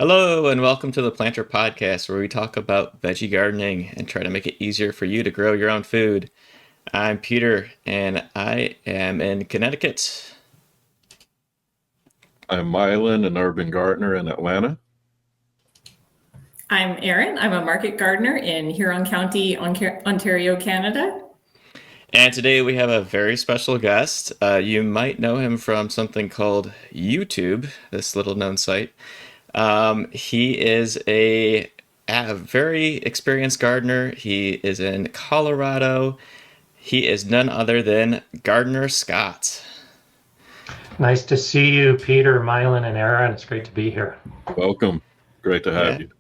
Hello, and welcome to the Planter Podcast, where we talk about veggie gardening and try to make it easier for you to grow your own food. I'm Peter, and I am in Connecticut. I'm Mylan, an urban gardener in Atlanta. I'm Erin. I'm a market gardener in Huron County, Ontario, Canada. And today we have a very special guest. You might know him from something called YouTube, this little known site. He is a very experienced gardener. He is in Colorado. He is none other than Gardener Scott. Nice to see you, Peter, Mylan, and Erin. It's great to be here. Welcome. Great to have you.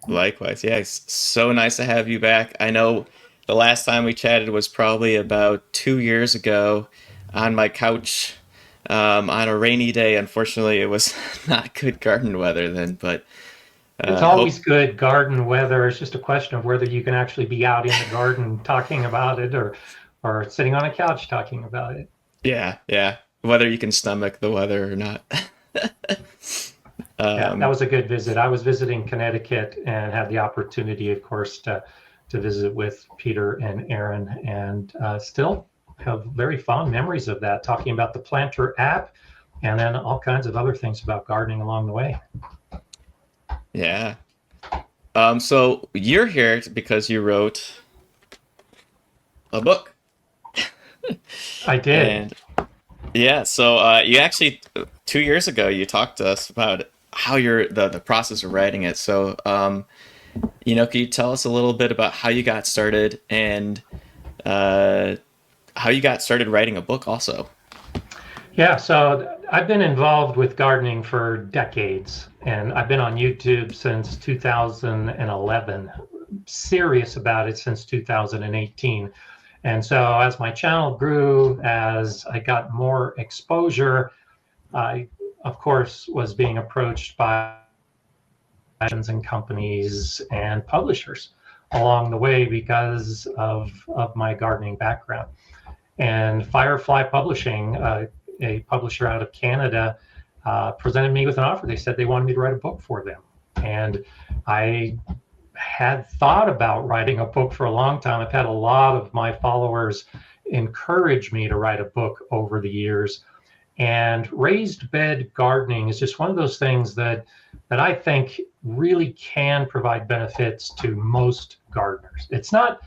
Likewise. Yeah, it's so nice to have you back. I know the last time we chatted was probably about 2 years ago on my couch on a rainy day. Unfortunately, it was not good garden weather then, but it's always good garden weather. It's just a question of whether you can actually be out in the garden talking about it or sitting on a couch talking about it. Yeah. Whether you can stomach the weather or not. Yeah, that was a good visit. I was visiting Connecticut and had the opportunity, of course, to visit with Peter and Erin, and still have very fond memories of that, talking about the Planter app and then all kinds of other things about gardening along the way. Yeah. So you're here because you wrote a book. I did. And yeah, so you actually 2 years ago you talked to us about how the process of writing it. So can you tell us a little bit about how you got started and how you got started writing a book also? Yeah, so I've been involved with gardening for decades, and I've been on YouTube since 2011, serious about it since 2018. And so as my channel grew, as I got more exposure, I, of course, was being approached by and companies and publishers along the way because of my gardening background. And Firefly Publishing, a publisher out of Canada, presented me with an offer. They said they wanted me to write a book for them. And I had thought about writing a book for a long time. I've had a lot of my followers encourage me to write a book over the years. And raised bed gardening is just one of those things that I think really can provide benefits to most gardeners. It's not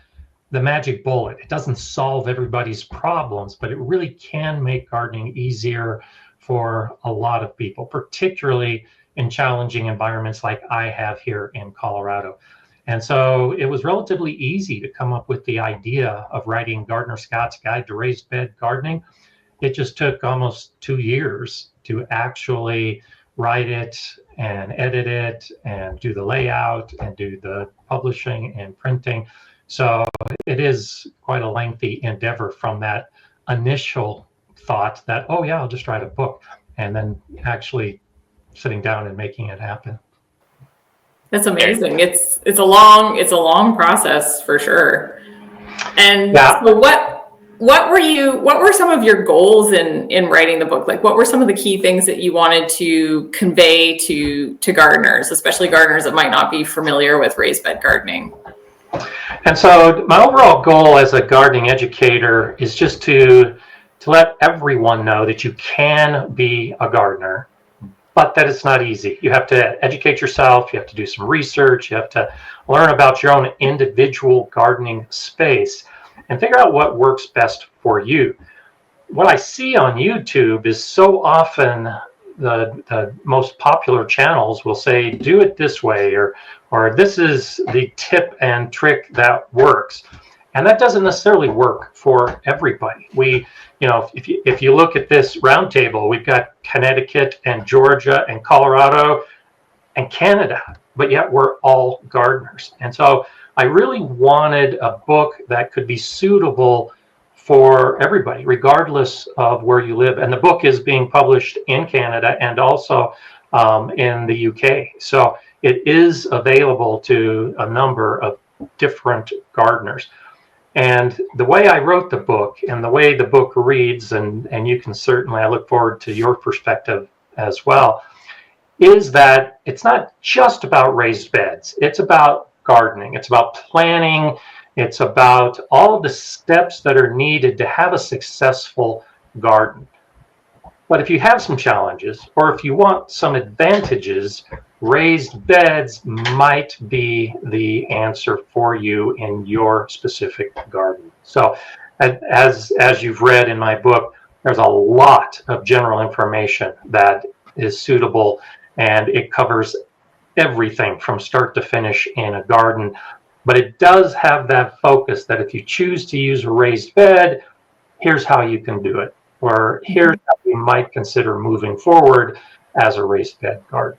the magic bullet. It doesn't solve everybody's problems, but it really can make gardening easier for a lot of people, particularly in challenging environments like I have here in Colorado. And so it was relatively easy to come up with the idea of writing Gardener Scott's Guide to Raised Bed Gardening. It just took almost 2 years to actually write it and edit it and do the layout and do the publishing and printing. So it is quite a lengthy endeavor from that initial thought that, oh yeah, I'll just write a book, and then actually sitting down and making it happen. That's amazing. It's a long process for sure. And yeah. So what were some of your goals in writing the book? Like, what were some of the key things that you wanted to convey to gardeners, especially gardeners that might not be familiar with raised bed gardening? And so my overall goal as a gardening educator is just to let everyone know that you can be a gardener, but that it's not easy. You have to educate yourself, you have to do some research, you have to learn about your own individual gardening space and figure out what works best for you. What I see on YouTube is so often the most popular channels will say, do it this way, or this is the tip and trick that works. And that doesn't necessarily work for everybody. If you look at this round table, we've got Connecticut and Georgia and Colorado and Canada, but yet we're all gardeners. And so I really wanted a book that could be suitable for everybody, regardless of where you live. And the book is being published in Canada and also in the UK. So it is available to a number of different gardeners. And the way I wrote the book and the way the book reads, and you can certainly, I look forward to your perspective as well, is that it's not just about raised beds. It's about gardening. It's about planning. It's about all of the steps that are needed to have a successful garden. But if you have some challenges, or if you want some advantages, raised beds might be the answer for you in your specific garden. So as you've read in my book, there's a lot of general information that is suitable, and it covers everything from start to finish in a garden. But it does have that focus that if you choose to use a raised bed, here's how you can do it, or here's how you might consider moving forward as a raised bed garden.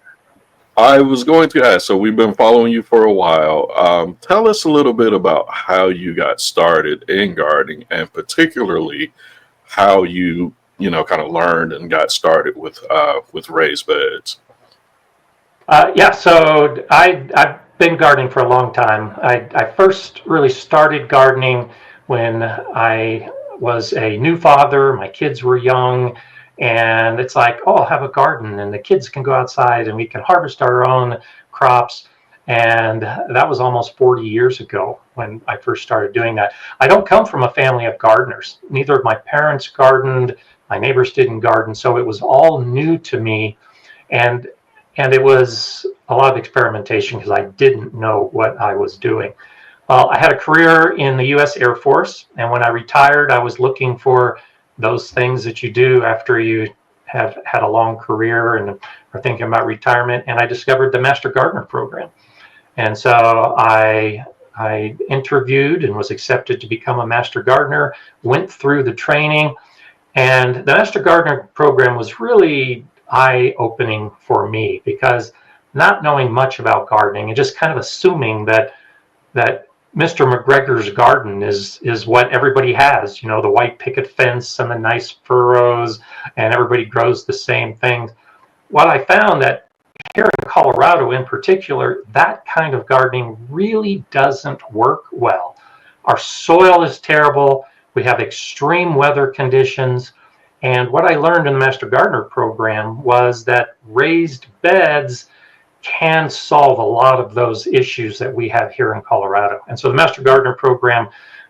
I was going to ask, so we've been following you for a while. Tell us a little bit about how you got started in gardening, and particularly how you kind of learned and got started with raised beds. So I've been gardening for a long time. I first really started gardening when I was a new father. My kids were young, and it's like, oh, I'll have a garden, and the kids can go outside, and we can harvest our own crops. And that was almost 40 years ago when I first started doing that. I don't come from a family of gardeners. Neither of my parents gardened. My neighbors didn't garden, so it was all new to me. And it was a lot of experimentation because I didn't know what I was doing. Well, I had a career in the U.S. Air Force, and when I retired, I was looking for those things that you do after you have had a long career and are thinking about retirement, and I discovered the Master Gardener program. And so I interviewed and was accepted to become a Master Gardener, went through the training, and the Master Gardener program was really eye-opening for me, because not knowing much about gardening and just kind of assuming that Mr. McGregor's garden is what everybody has, the white picket fence and the nice furrows, and everybody grows the same things. What I found that here in Colorado in particular, that kind of gardening really doesn't work well. Our soil is terrible. We have extreme weather conditions. And what I learned in the Master Gardener program was that raised beds can solve a lot of those issues that we have here in Colorado. And so the Master Gardener program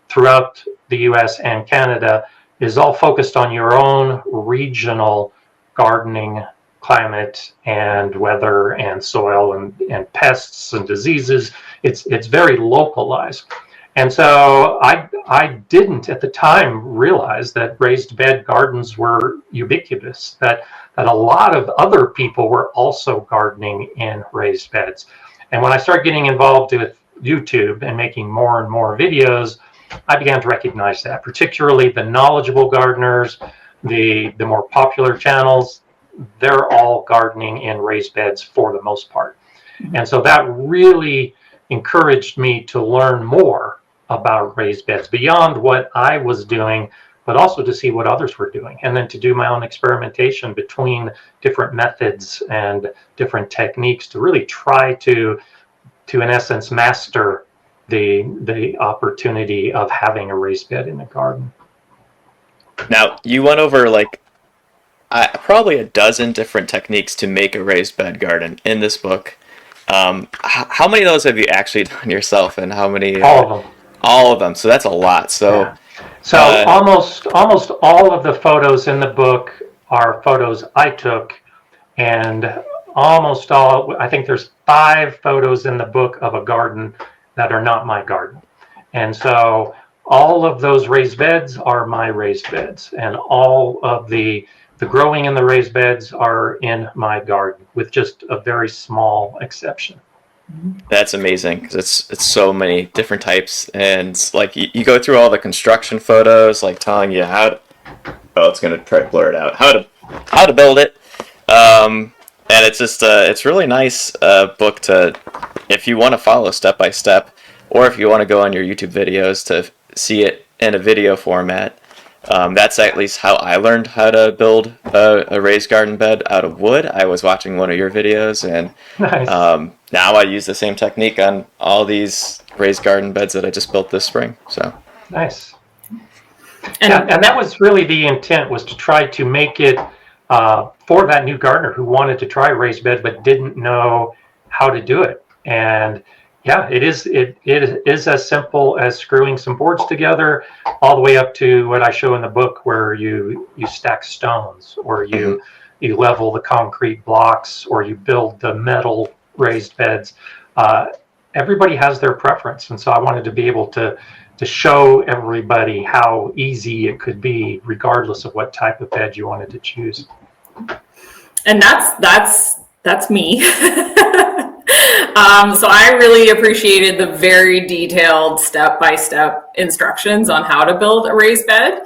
throughout the US and Canada is all focused on your own regional gardening climate and weather and soil and pests and diseases. It's very localized. And so I didn't at the time realize that raised bed gardens were ubiquitous, that a lot of other people were also gardening in raised beds. And when I started getting involved with YouTube and making more and more videos, I began to recognize that, particularly the knowledgeable gardeners, the more popular channels, they're all gardening in raised beds for the most part. And so that really encouraged me to learn more about raised beds beyond what I was doing, but also to see what others were doing, and then to do my own experimentation between different methods and different techniques to really try to in essence master the opportunity of having a raised bed in the garden. Now, you went over probably a dozen different techniques to make a raised bed garden in this book. How many of those have you actually done yourself, and how many? All of them. All of them. So that's a lot. So, yeah. So almost all of the photos in the book are photos I took, and almost all, I think there's 5 photos in the book of a garden that are not my garden. And so all of those raised beds are my raised beds, and all of the growing in the raised beds are in my garden, with just a very small exception. That's amazing, because it's so many different types, and like you go through all the construction photos, like telling you how to, it's gonna try to blur it out, how to build it, and it's just it's really nice book to, if you want to follow step by step, or if you want to go on your YouTube videos to see it in a video format. That's at least how I learned how to build a raised garden bed out of wood. I was watching one of your videos, and Nice. now I use the same technique on all these raised garden beds that I just built this spring. So Nice. And that was really the intent, was to try to make it for that new gardener who wanted to try raised bed but didn't know how to do it. And yeah, it is as simple as screwing some boards together, all the way up to what I show in the book, where you stack stones, or you level the concrete blocks, or you build the metal raised beds. Everybody has their preference, and so I wanted to be able to show everybody how easy it could be, regardless of what type of bed you wanted to choose. And that's me. So I really appreciated the very detailed step-by-step instructions on how to build a raised bed.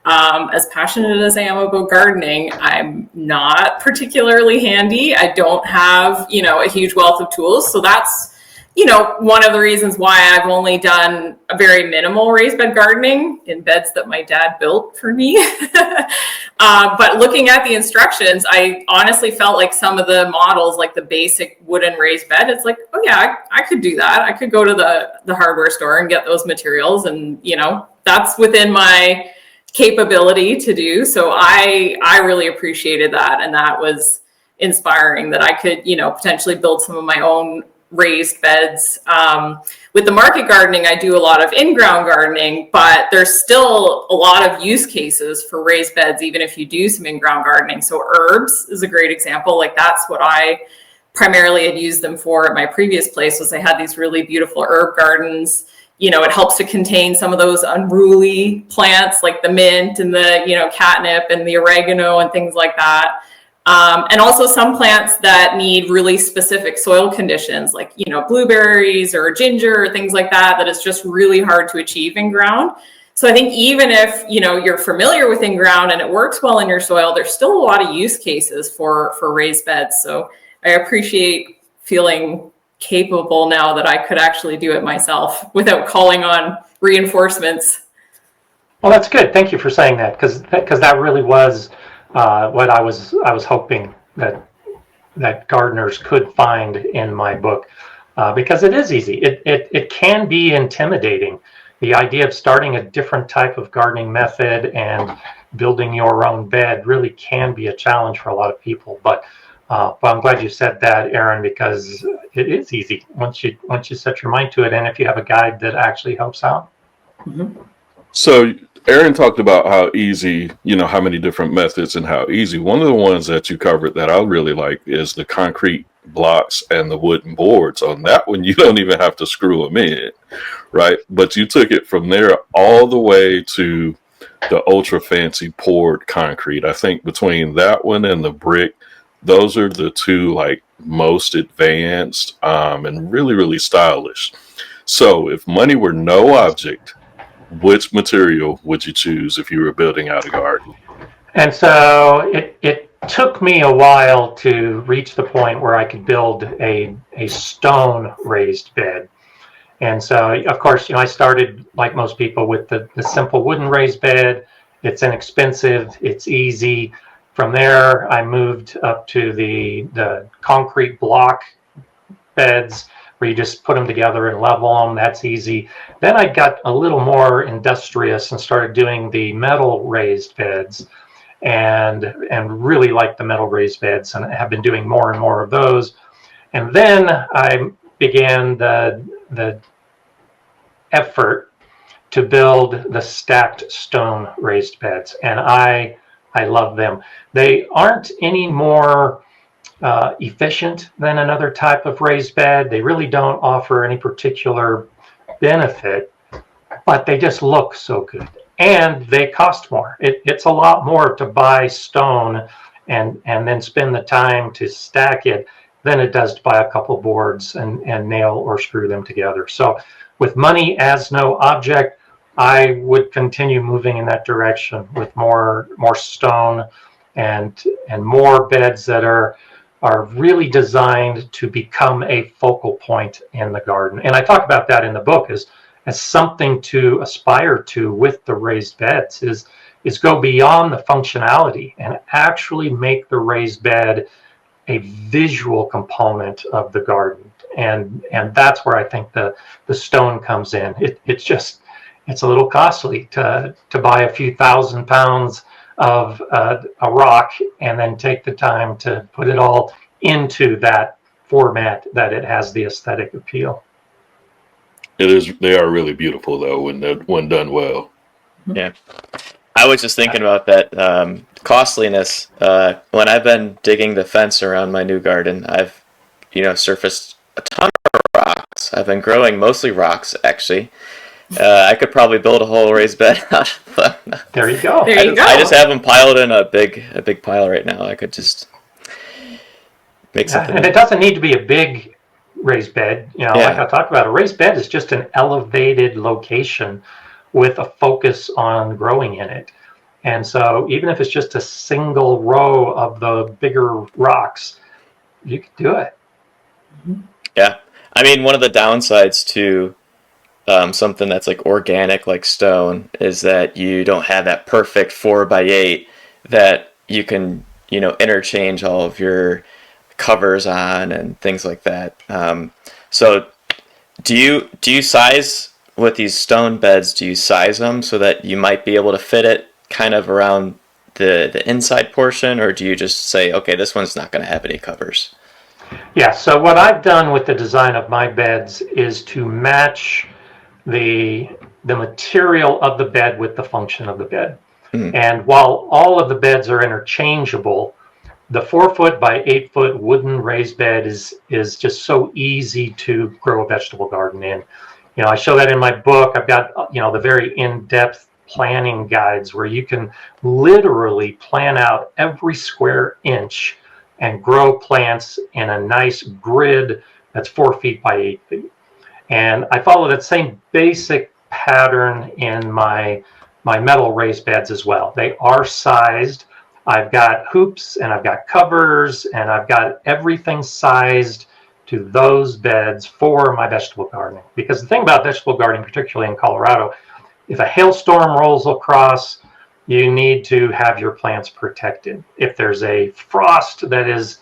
As passionate as I am about gardening, I'm not particularly handy. I don't have, a huge wealth of tools. So that's, one of the reasons why I've only done a very minimal raised bed gardening in beds that my dad built for me. But looking at the instructions, I honestly felt like some of the models, like the basic wooden raised bed, it's like, oh yeah, I could do that. I could go to the hardware store and get those materials, and that's within my capability to do. So I really appreciated that, and that was inspiring that I could potentially build some of my own raised beds. With the market gardening, I do a lot of in-ground gardening, but there's still a lot of use cases for raised beds, even if you do some in-ground gardening. So herbs is a great example. Like, that's what I primarily had used them for at my previous place. Was I had these really beautiful herb gardens. It helps to contain some of those unruly plants like the mint and the catnip and the oregano and things like that. And also some plants that need really specific soil conditions, like, blueberries or ginger or things like that it's just really hard to achieve in ground. So I think even if, you're familiar with in ground and it works well in your soil, there's still a lot of use cases for raised beds. So I appreciate feeling capable now that I could actually do it myself without calling on reinforcements. Well, that's good. Thank you for saying that, because that really was what I was hoping that gardeners could find in my book, because it is easy. It can be intimidating. The idea of starting a different type of gardening method and building your own bed really can be a challenge for a lot of people. But I'm glad you said that, Aaron, because it is easy once you set your mind to it, and if you have a guide that actually helps out. Mm-hmm. So Aaron talked about how easy, how many different methods and how easy. One of the ones that you covered that I really like is the concrete blocks and the wooden boards. On that one, you don't even have to screw them in, right? But you took it from there all the way to the ultra fancy poured concrete. I think between that one and the brick, those are the two most advanced and really, really stylish. So if money were no object, which material would you choose if you were building out a garden? And so it took me a while to reach the point where I could build a stone raised bed. And so, of course, I started, like most people, with the simple wooden raised bed. It's inexpensive, it's easy. From there, I moved up to the concrete block beds, where you just put them together and level them. That's easy. Then I got a little more industrious and started doing the metal raised beds, and really liked the metal raised beds, and have been doing more and more of those. And then I began the effort to build the stacked stone raised beds, and I love them. They aren't any more efficient than another type of raised bed. They really don't offer any particular benefit, but they just look so good, and they cost more. It's a lot more to buy stone and then spend the time to stack it than it does to buy a couple boards and nail or screw them together. So with money as no object, I would continue moving in that direction with more stone and more beds that are really designed to become a focal point in the garden. And I talk about that in the book as something to aspire to with the raised beds is go beyond the functionality and actually make the raised bed a visual component of the garden. And that's where I think the stone comes in. It's a little costly to buy a few thousand pounds of a rock and then take the time to put it all into that format that it has the aesthetic appeal. It is. They are really beautiful though when done well. Yeah. I was just thinking about that costliness. When I've been digging the fence around my new garden, I've, surfaced a ton of rocks. I've been growing mostly rocks, actually. I could probably build a whole raised bed out of them. There you go. There you go. I just have them piled in a big pile right now. I could just make something. And it doesn't need to be a big raised bed. Like I talked about, a raised bed is just an elevated location with a focus on growing in it. And so even if it's just a single row of the bigger rocks, you can do it. Yeah. I mean, one of the downsides to something that's like organic, like stone, is that you don't have that perfect 4x8 that you can, interchange all of your covers on and things like that. So do you size with these stone beds? Do you size them so that you might be able to fit it kind of around the inside portion, or do you just say, okay, this one's not going to have any covers? Yeah, so what I've done with the design of my beds is to match the material of the bed with the function of the bed. Mm. And while all of the beds are interchangeable, the 4-foot by 8-foot wooden raised bed is just so easy to grow a vegetable garden in. I show that in my book. I've got, the very in-depth planning guides where you can literally plan out every square inch and grow plants in a nice grid that's 4 feet by 8 feet. And I follow that same basic pattern in my metal raised beds as well. They are sized. I've got hoops and I've got covers and I've got everything sized to those beds for my vegetable gardening. Because the thing about vegetable gardening, particularly in Colorado, if a hailstorm rolls across, you need to have your plants protected. If there's a frost that is,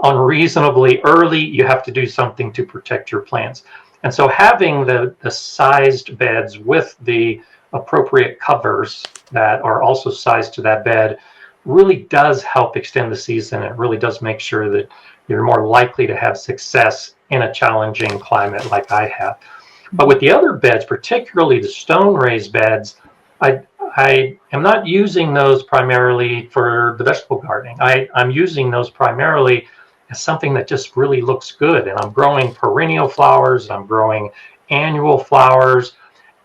unreasonably early, you have to do something to protect your plants. And so having the sized beds with the appropriate covers that are also sized to that bed really does help extend the season. It really does make sure that you're more likely to have success in a challenging climate like I have. But with the other beds, particularly the stone raised beds, I am not using those primarily for the vegetable gardening. I'm using those primarily as something that just really looks good. And I'm growing perennial flowers, I'm growing annual flowers,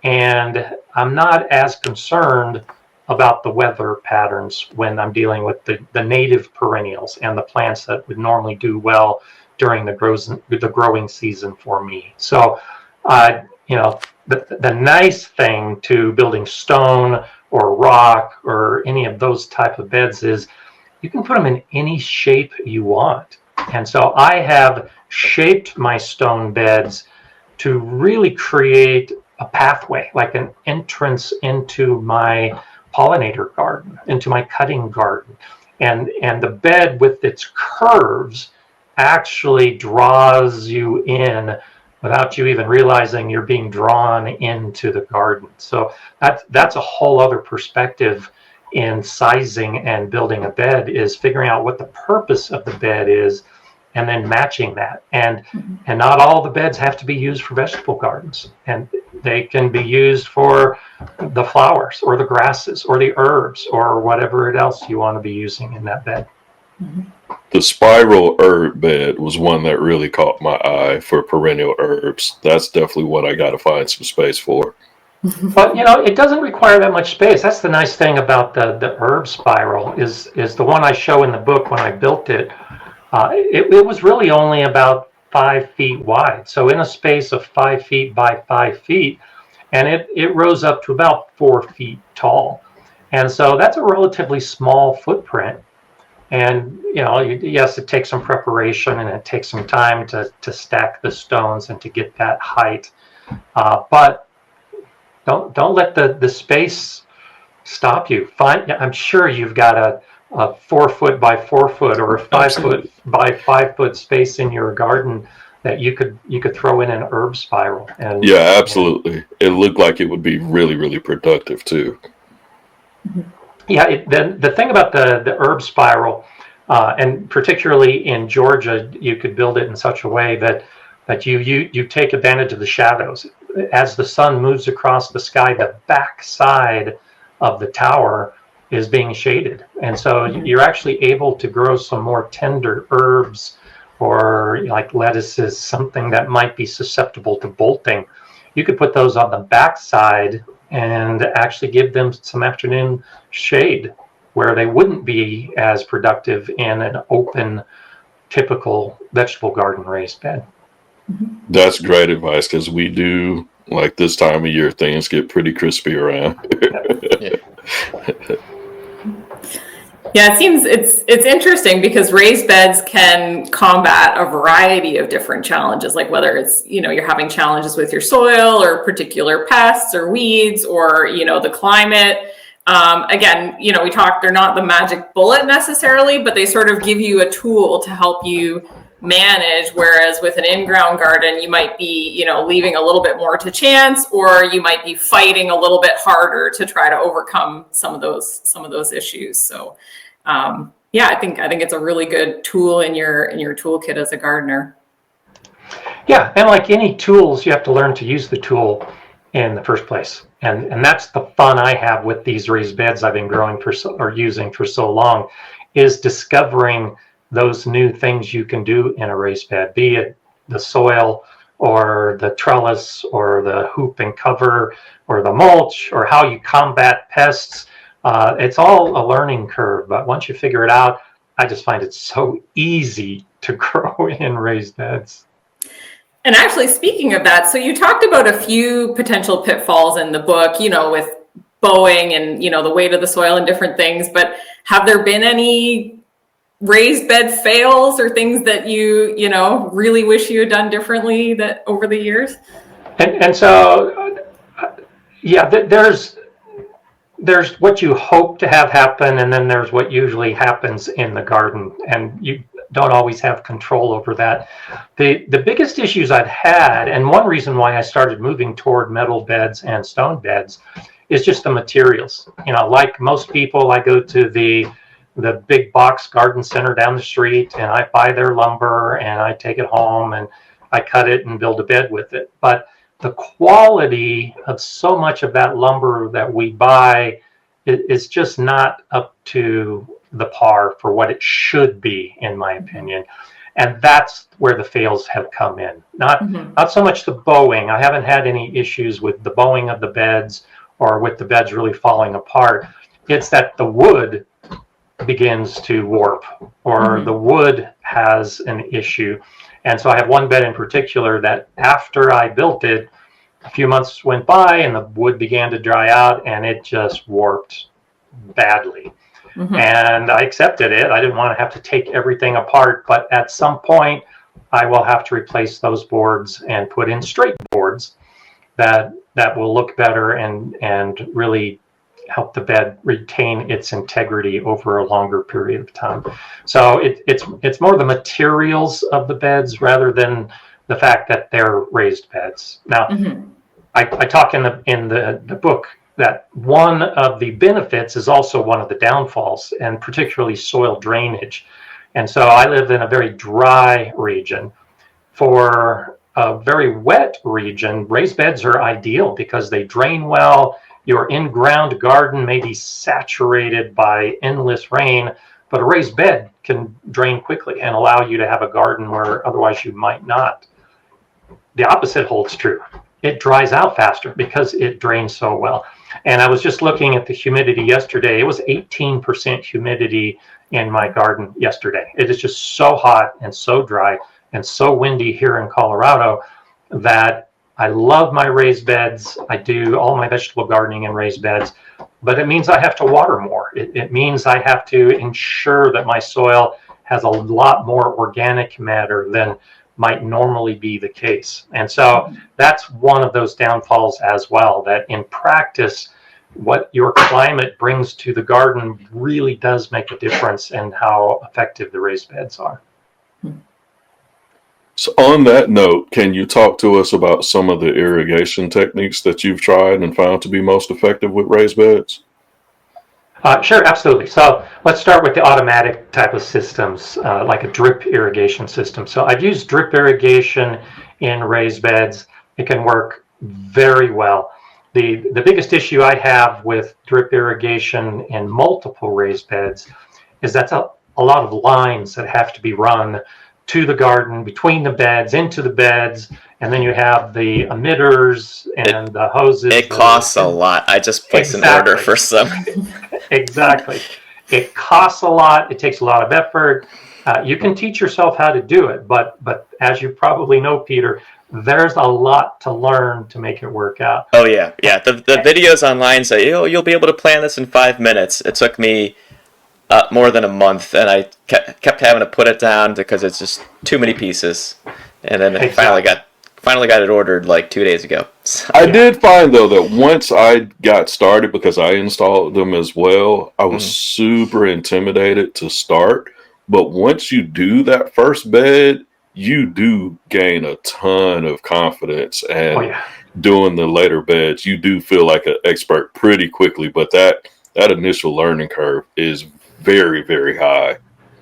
and I'm not as concerned about the weather patterns when I'm dealing with the native perennials and the plants that would normally do well during the growing season for me. So, the nice thing to building stone or rock or any of those type of beds is you can put them in any shape you want. And so I have shaped my stone beds to really create a pathway, like an entrance into my pollinator garden, into my cutting garden. And the bed with its curves actually draws you in without you even realizing you're being drawn into the garden. So that's a whole other perspective in sizing and building a bed, is figuring out what the purpose of the bed is and then matching that. And not all the beds have to be used for vegetable gardens, and they can be used for the flowers or the grasses or the herbs or whatever else you want to be using in that bed. The spiral herb bed was one that really caught my eye for perennial herbs. That's definitely what I got to find some space for. But it doesn't require that much space. That's the nice thing about the herb spiral is the one I show in the book. When I built it, it was really only about 5 feet wide. So in a space of 5 feet by 5 feet, and it rose up to about 4 feet tall. And so that's a relatively small footprint. And, yes, it takes some preparation and it takes some time to stack the stones and to get that height. But don't let the space stop you. I'm sure you've got a 4 foot by 4 foot or a 5 foot by 5 foot space in your garden that you could throw in an herb spiral. And yeah, absolutely. It looked like it would be really, really productive too. Yeah, the thing about the herb spiral, and particularly in Georgia, you could build it in such a way that you take advantage of the shadows. As the sun moves across the sky, the back side of the tower is being shaded. And so you're actually able to grow some more tender herbs or like lettuces, something that might be susceptible to bolting. You could put those on the back side and actually give them some afternoon shade where they wouldn't be as productive in an open, typical vegetable garden raised bed. That's great advice because we do, like this time of year, things get pretty crispy around. Yeah. Yeah, it seems it's interesting because raised beds can combat a variety of different challenges, like whether it's, you're having challenges with your soil or particular pests or weeds or, the climate. Again, we talked, they're not the magic bullet necessarily, but they sort of give you a tool to help you manage. Whereas with an in-ground garden, you might be, leaving a little bit more to chance, or you might be fighting a little bit harder to try to overcome some of those issues. So, yeah, I think it's a really good tool in your toolkit as a gardener. Yeah, and like any tools, you have to learn to use the tool in the first place. And that's the fun I have with these raised beds I've been growing using for so long, is discovering those new things you can do in a raised bed, be it the soil or the trellis or the hoop and cover or the mulch or how you combat pests. It's all a learning curve, but once you figure it out, I just find it so easy to grow in raised beds. And actually, speaking of that, so you talked about a few potential pitfalls in the book, with bowing and, the weight of the soil and different things, but have there been any raised bed fails or things that you really wish you had done differently that over the years? And so, yeah, there's what you hope to have happen, and then there's what usually happens in the garden, and you don't always have control over that. The biggest issues I've had, and one reason why I started moving toward metal beds and stone beds, is just the materials. Like most people, I go to the big box garden center down the street and I buy their lumber and I take it home and I cut it and build a bed with it. But the quality of so much of that lumber that we buy is just not up to the par for what it should be, in my opinion. And that's where the fails have come in. Not so much the bowing. I haven't had any issues with the bowing of the beds or with the beds really falling apart. It's that the wood begins to warp or the wood has an issue. And so I have one bed in particular that after I built it, a few months went by and the wood began to dry out and it just warped badly. And I accepted it. I didn't want to have to take everything apart, but at some point I will have to replace those boards and put in straight boards that will look better and really help the bed retain its integrity over a longer period of time. So it's more the materials of the beds rather than the fact that they're raised beds. Now, I talk in the book that one of the benefits is also one of the downfalls, and particularly soil drainage. And so I live in a very dry region. For a very wet region, raised beds are ideal because they drain well. Your in-ground garden may be saturated by endless rain, but a raised bed can drain quickly and allow you to have a garden where otherwise you might not. The opposite holds true. It dries out faster because it drains so well. And I was just looking at the humidity yesterday. It was 18% humidity in my garden yesterday. It is just so hot and so dry and so windy here in Colorado that I love my raised beds. I do all my vegetable gardening in raised beds, but it means I have to water more. It means I have to ensure that my soil has a lot more organic matter than might normally be the case. And so that's one of those downfalls as well, that in practice, what your climate brings to the garden really does make a difference in how effective the raised beds are. So on that note, can you talk to us about some of the irrigation techniques that you've tried and found to be most effective with raised beds? Sure, absolutely. So let's start with the automatic type of systems, like a drip irrigation system. So I've used drip irrigation in raised beds. It can work very well. The biggest issue I have with drip irrigation in multiple raised beds is that's a lot of lines that have to be run to the garden, between the beds, into the beds, and then you have the emitters and the hoses. It costs a lot. I just placed an order for some. Exactly. It costs a lot. It takes a lot of effort. You can teach yourself how to do it, but as you probably know, Peter, there's a lot to learn to make it work out. Oh yeah. The videos online say you'll be able to plan this in 5 minutes. It took me more than a month, and I kept having to put it down because it's just too many pieces. And then Exactly. finally got it ordered like 2 days ago. So, I did find though that once I got started, because I installed them as well, I was super intimidated to start. But once you do that first bed, you do gain a ton of confidence, and Oh yeah. doing the later beds, you do feel like an expert pretty quickly. But that initial learning curve is very, very high.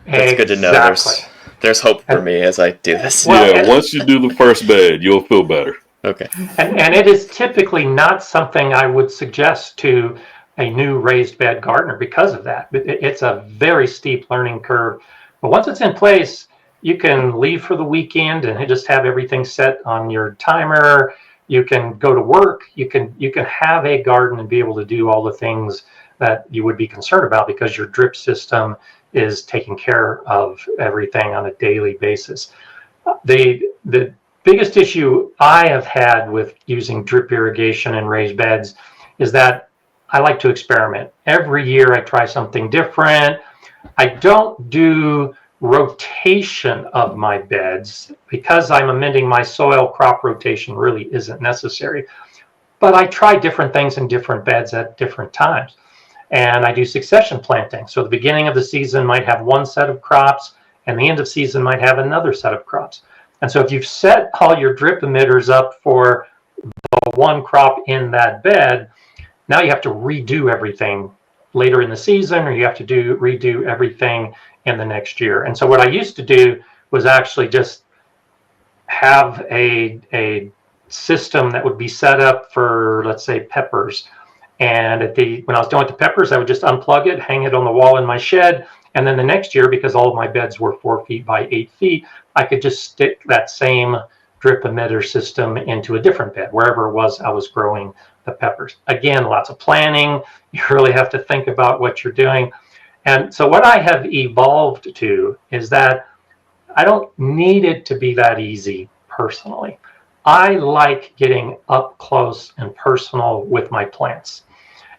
that's good to know. Exactly. There's hope for me as I do this. Well, Yeah, once you do the first bed, you'll feel better. Okay. And it is typically not something I would suggest to a new raised bed gardener because of that. It's a very steep learning curve. But once it's in place, you can leave for the weekend and just have everything set on your timer. You can go to work. You can have a garden and be able to do all the things that you would be concerned about because your drip system is taking care of everything on a daily basis. The biggest issue I have had with using drip irrigation in raised beds is that I like to experiment. Every year I try something different. I don't do rotation of my beds because I'm amending my soil. Crop rotation really isn't necessary, but I try different things in different beds at different times. And I do succession planting. So the beginning of the season might have one set of crops and the end of season might have another set of crops. And so if you've set all your drip emitters up for the one crop in that bed, now you have to redo everything later in the season, or you have to redo everything in the next year. And so what I used to do was actually just have a system that would be set up for, let's say, peppers. And when I was done with the peppers, I would just unplug it, hang it on the wall in my shed. And then the next year, because all of my beds were 4 feet by 8 feet, I could just stick that same drip emitter system into a different bed, wherever it was I was growing the peppers. Again, lots of planning. You really have to think about what you're doing. And so what I have evolved to is that I don't need it to be that easy personally. I like getting up close and personal with my plants.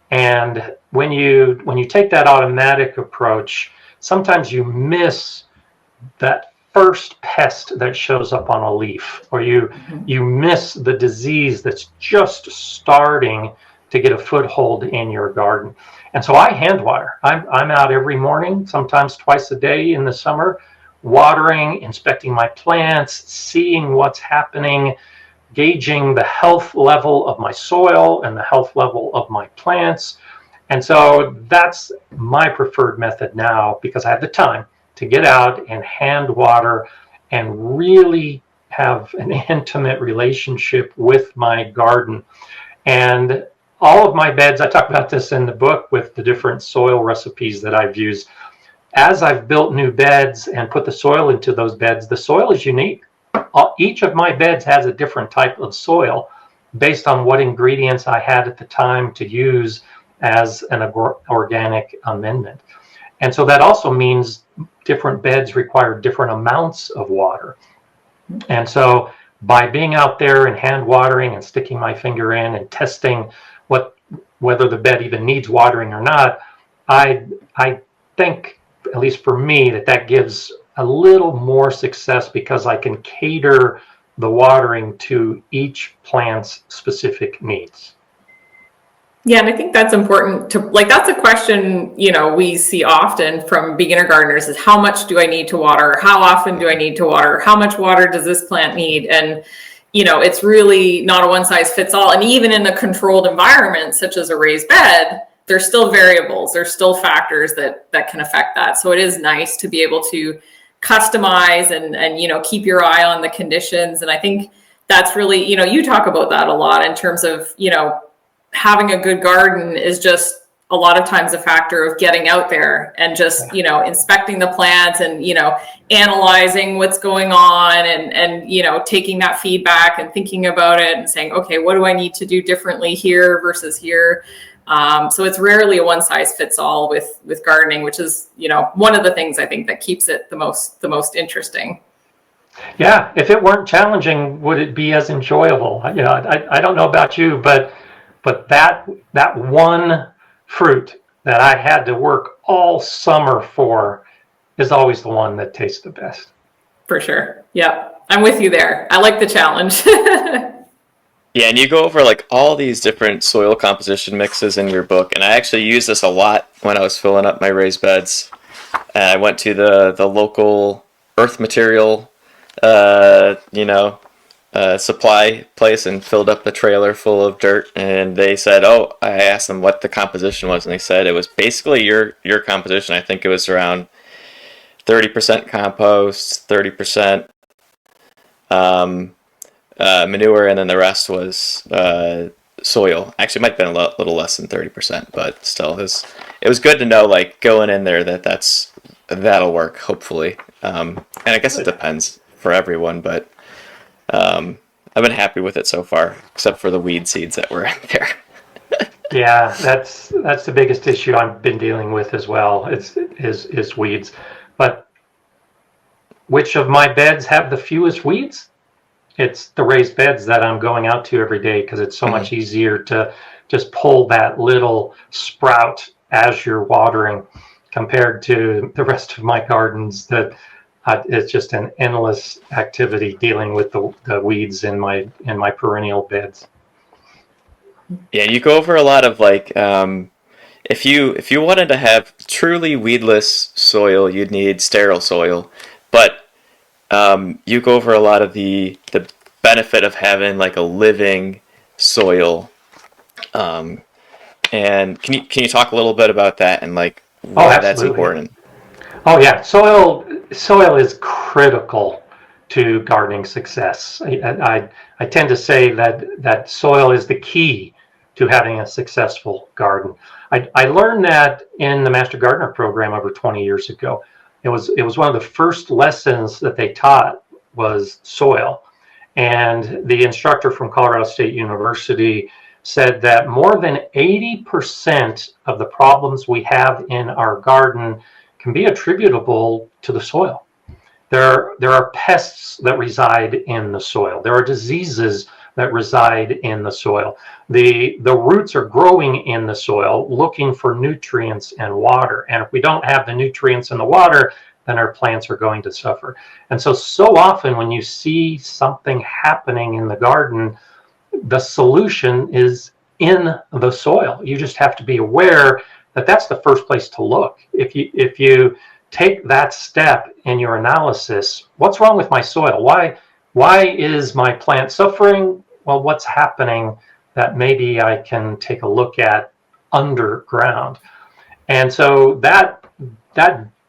And when you take that automatic approach, sometimes you miss that first pest that shows up on a leaf, or you miss the disease that's just starting to get a foothold in your garden. And so I hand water. I'm out every morning, sometimes twice a day in the summer, watering, inspecting my plants, seeing what's happening, gauging the health level of my soil and the health level of my plants. And so that's my preferred method now, because I have the time to get out and hand water and really have an intimate relationship with my garden. And all of my beds, I talk about this in the book with the different soil recipes that I've used. As I've built new beds and put the soil into those beds, the soil is unique. Each of my beds has a different type of soil based on what ingredients I had at the time to use as an organic amendment. And so that also means different beds require different amounts of water. And so by being out there and hand watering and sticking my finger in and testing whether the bed even needs watering or not, I think, at least for me, that gives a little more success because I can cater the watering to each plant's specific needs. Yeah, and I think that's important to, like, that's a question, we see often from beginner gardeners is how much do I need to water? How often do I need to water? How much water does this plant need? And, it's really not a one size fits all. And even in a controlled environment, such as a raised bed, there's still variables, there's still factors that can affect that. So it is nice to be able to customize and you know, keep your eye on the conditions. And I think that's really, you know, you talk about that a lot in terms of, you know, having a good garden is just a lot of times a factor of getting out there and just, you know, inspecting the plants and, you know, analyzing what's going on and, you know, taking that feedback and thinking about it and saying, okay, what do I need to do differently here versus here? So it's rarely a one size fits all with gardening, which is, you know, one of the things I think that keeps it the most interesting. Yeah, if it weren't challenging, would it be as enjoyable? You know, I don't know about you, but that one fruit that I had to work all summer for is always the one that tastes the best. For sure. Yeah, I'm with you there. I like the challenge. Yeah, and you go over like all these different soil composition mixes in your book, and I actually use this a lot when I was filling up my raised beds. I went to the local earth material, supply place and filled up the trailer full of dirt. And they said, "Oh," I asked them what the composition was, and they said it was basically your composition. I think it was around 30% compost, 30%. Manure, and then the rest was soil. Actually, it might have been a little less than 30%, but still, it was good to know, like, going in there that'll work, hopefully. And I guess it depends for everyone, but I've been happy with it so far, except for the weed seeds that were in there. Yeah, that's the biggest issue I've been dealing with as well. Is weeds. But which of my beds have the fewest weeds? It's the raised beds that I'm going out to every day, because it's so much easier to just pull that little sprout as you're watering compared to the rest of my gardens that it's just an endless activity dealing with the weeds in my perennial beds. Yeah, you go over a lot of like if you wanted to have truly weedless soil, you'd need sterile soil, but you go over a lot of the benefit of having like a living soil, and can you talk a little bit about that and like why that's important? Oh yeah, soil is critical to gardening success. I tend to say that soil is the key to having a successful garden. I learned that in the Master Gardener program over 20 years ago. It was one of the first lessons that they taught was soil. And the instructor from Colorado State University said that more than 80% of the problems we have in our garden can be attributable to the soil. There are pests that reside in the soil. There are diseases that reside in the soil. The roots are growing in the soil looking for nutrients and water. And if we don't have the nutrients and the water, then our plants are going to suffer. And so often when you see something happening in the garden, the solution is in the soil. You just have to be aware that that's the first place to look. If you take that step in your analysis, what's wrong with my soil? Why is my plant suffering? Well, what's happening that maybe I can take a look at underground? And so that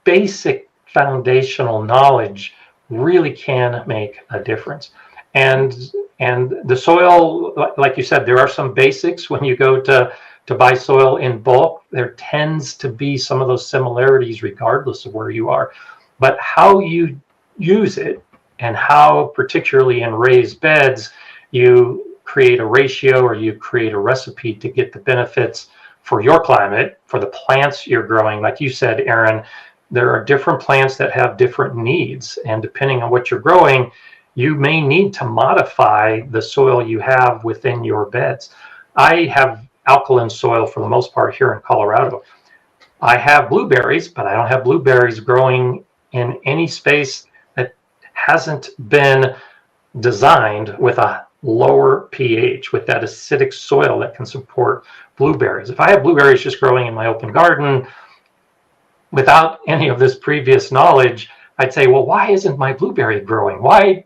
basic foundational knowledge really can make a difference. And the soil, like you said, there are some basics when you go to buy soil in bulk. There tends to be some of those similarities regardless of where you are. But how you use it and how, particularly in raised beds, you create a ratio or you create a recipe to get the benefits for your climate, for the plants you're growing. Like you said, Aaron, there are different plants that have different needs, and depending on what you're growing, you may need to modify the soil you have within your beds. I have alkaline soil for the most part here in Colorado. I have blueberries, but I don't have blueberries growing in any space that hasn't been designed with a lower pH, with that acidic soil that can support blueberries. If I have blueberries just growing in my open garden, without any of this previous knowledge, I'd say, well, why isn't my blueberry growing? Why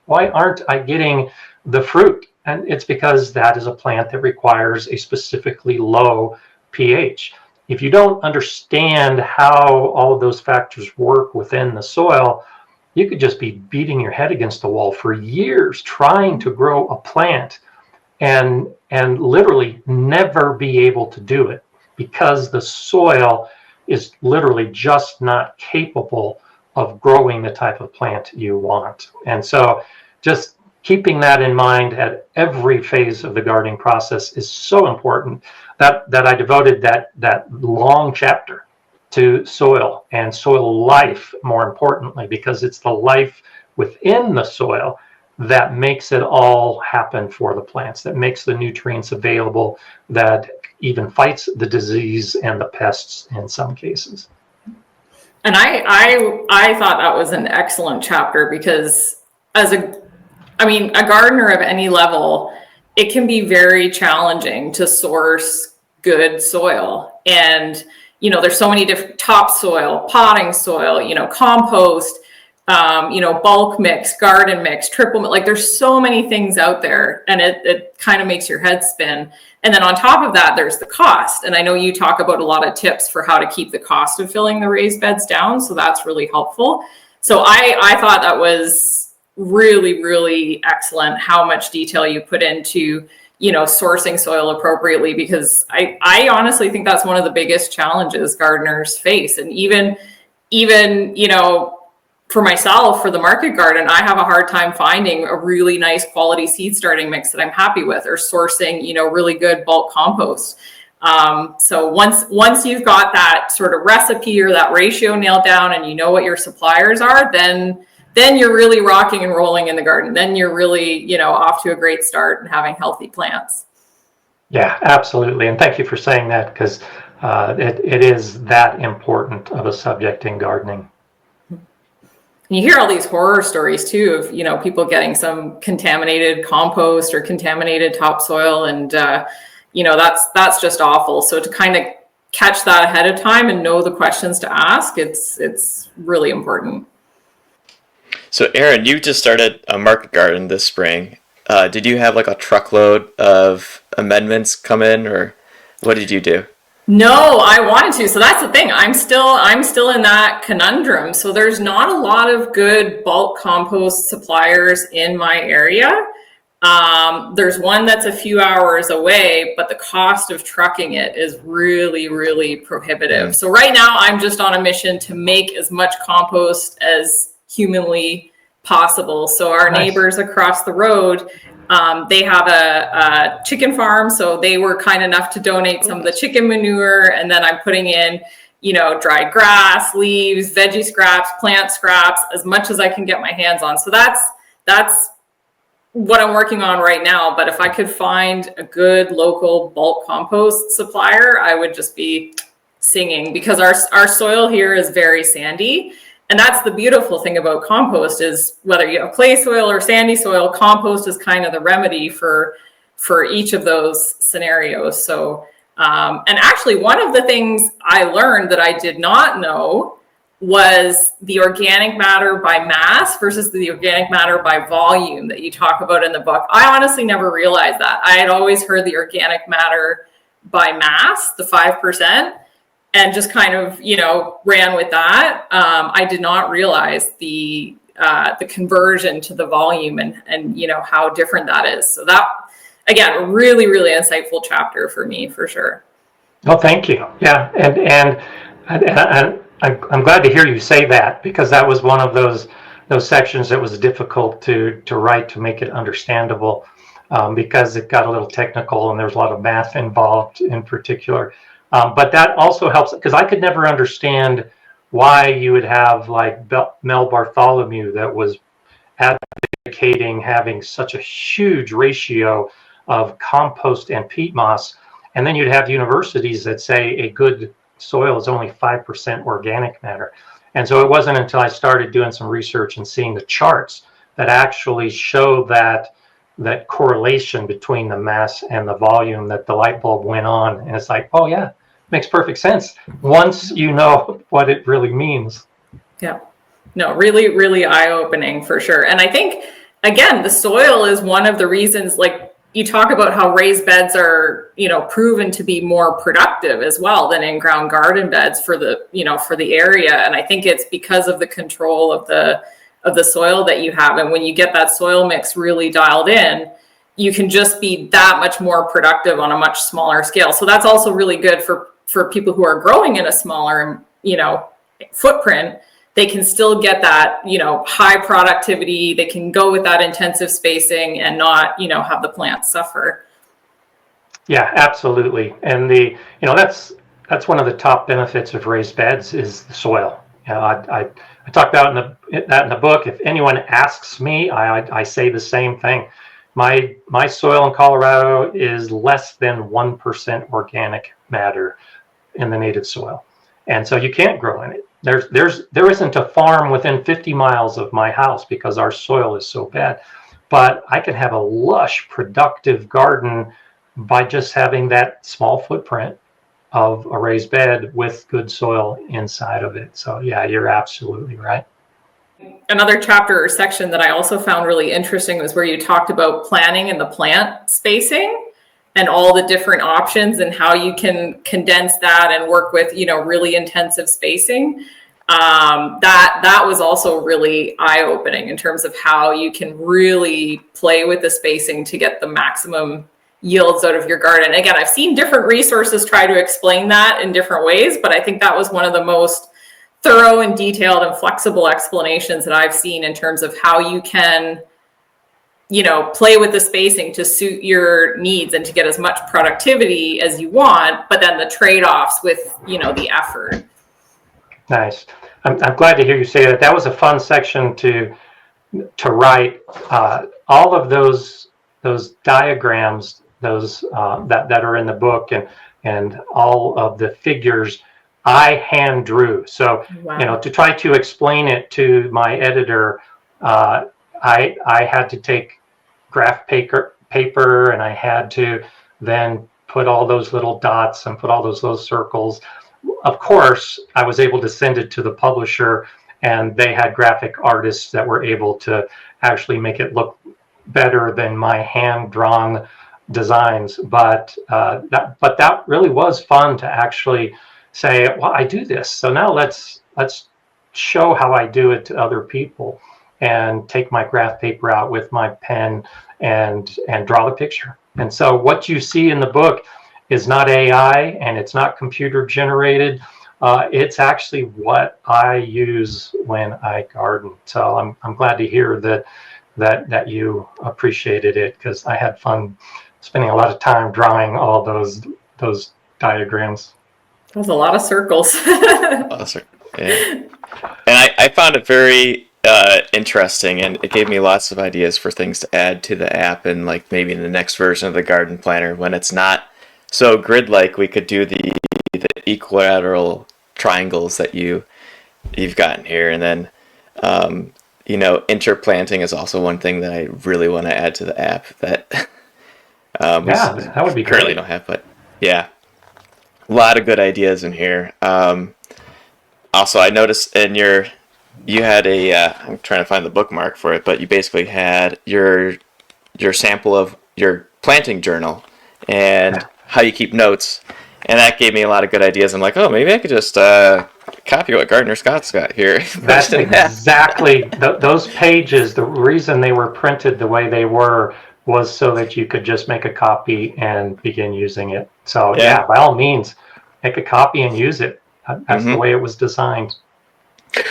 aren't I getting the fruit? And it's because that is a plant that requires a specifically low pH. If you don't understand how all of those factors work within the soil, you could just be beating your head against the wall for years trying to grow a plant and literally never be able to do it because the soil is literally just not capable of growing the type of plant you want. And so just keeping that in mind at every phase of the gardening process is so important that I devoted that long chapter to soil and soil life, more importantly, because it's the life within the soil that makes it all happen for the plants, that makes the nutrients available, that even fights the disease and the pests in some cases. And I thought that was an excellent chapter because a gardener of any level, it can be very challenging to source good soil. And, there's so many different topsoil, potting soil, compost, bulk mix, garden mix, triple mix, like there's so many things out there and it kind of makes your head spin. And then on top of that, there's the cost. And I know you talk about a lot of tips for how to keep the cost of filling the raised beds down. So that's really helpful. So I thought that was really, really excellent how much detail you put into, sourcing soil appropriately, because I honestly think that's one of the biggest challenges gardeners face. And even, for myself, for the market garden, I have a hard time finding a really nice quality seed starting mix that I'm happy with, or sourcing, really good bulk compost. So once you've got that sort of recipe or that ratio nailed down and you know what your suppliers are, then you're really rocking and rolling in the garden. Then you're really, off to a great start and having healthy plants. Yeah, absolutely. And thank you for saying that, because it is that important of a subject in gardening. And you hear all these horror stories too of, people getting some contaminated compost or contaminated topsoil. And, that's just awful. So to kind of catch that ahead of time and know the questions to ask, it's really important. So Aaron, you just started a market garden this spring. Did you have like a truckload of amendments come in, or what did you do? No, I wanted to. So that's the thing. I'm still in that conundrum. So there's not a lot of good bulk compost suppliers in my area. There's one that's a few hours away, but the cost of trucking it is really, really prohibitive. So right now I'm just on a mission to make as much compost as humanly possible. So our neighbors across the road, they have a chicken farm. So they were kind enough to donate some of the chicken manure. And then I'm putting in, dried grass, leaves, veggie scraps, plant scraps, as much as I can get my hands on. So that's what I'm working on right now. But if I could find a good local bulk compost supplier, I would just be singing, because our soil here is very sandy. And that's the beautiful thing about compost, is whether you have clay soil or sandy soil, compost is kind of the remedy for each of those scenarios. So, and actually one of the things I learned that I did not know was the organic matter by mass versus the organic matter by volume that you talk about in the book. I honestly never realized that. I had always heard the organic matter by mass, the 5%. And just kind of, ran with that. I did not realize the conversion to the volume and how different that is. So that, again, a really, really insightful chapter for me, for sure. Well, thank you. Yeah, and I'm glad to hear you say that, because that was one of those sections that was difficult to write, to make it understandable, because it got a little technical and there's a lot of math involved in particular. But that also helps, because I could never understand why you would have like Mel Bartholomew that was advocating having such a huge ratio of compost and peat moss. And then you'd have universities that say a good soil is only 5% organic matter. And so it wasn't until I started doing some research and seeing the charts that actually show that correlation between the mass and the volume that the light bulb went on. And it's like, oh yeah, makes perfect sense once you know what it really means. Yeah, no, really, really eye-opening for sure. And I think, again, the soil is one of the reasons, like, you talk about how raised beds are, proven to be more productive as well than in-ground garden beds for the area. And I think it's because of the control of the soil that you have. And when you get that soil mix really dialed in, you can just be that much more productive on a much smaller scale. So that's also really good for people who are growing in a smaller, footprint. They can still get that, high productivity. They can go with that intensive spacing and not, have the plants suffer. Yeah, absolutely. And that's one of the top benefits of raised beds is the soil. I talked about that in the book. If anyone asks me, I say the same thing. My soil in Colorado is less than 1% organic matter in the native soil, and so you can't grow in it. There isn't a farm within 50 miles of my house because our soil is so bad, but I can have a lush, productive garden by just having that small footprint of a raised bed with good soil inside of it. So yeah, you're absolutely right. Another chapter or section that I also found really interesting was where you talked about planting and the plant spacing and all the different options and how you can condense that and work with, really intensive spacing. That was also really eye-opening in terms of how you can really play with the spacing to get the maximum yields out of your garden. Again, I've seen different resources try to explain that in different ways, but I think that was one of the most thorough and detailed and flexible explanations that I've seen in terms of how you can, play with the spacing to suit your needs and to get as much productivity as you want, but then the trade-offs with, the effort. Nice. I'm glad to hear you say that. That was a fun section to write. All of those diagrams, that are in the book, and all of the figures I hand drew. So, Wow. To try to explain it to my editor, I had to take graph paper, and I had to then put all those little dots and put all those little circles. Of course, I was able to send it to the publisher, and they had graphic artists that were able to actually make it look better than my hand-drawn designs. But that really was fun to actually say, well, I do this, so now let's show how I do it to other people, and take my graph paper out with my pen and draw the picture. And so what you see in the book is not AI, and it's not computer generated. It's actually what I use when I garden. So I'm glad to hear that you appreciated it, because I had fun spending a lot of time drawing all those diagrams. That was a lot of circles. Awesome. Yeah. And I found it very interesting, and it gave me lots of ideas for things to add to the app, and like maybe in the next version of the garden planner, when it's not so grid-like, we could do the equilateral triangles that you've gotten here, and then interplanting is also one thing that I really want to add to the app that that would be currently great. don't have, but yeah, a lot of good ideas in here. Also, I noticed you had I'm trying to find the bookmark for it, but you basically had your sample of your planting journal and how you keep notes, and that gave me a lot of good ideas. I'm like, oh, maybe I could just copy what Gardener Scott's got here. That's exactly those pages. The reason they were printed the way they were was so that you could just make a copy and begin using it. So yeah, by all means, make a copy and use it. That's the way it was designed.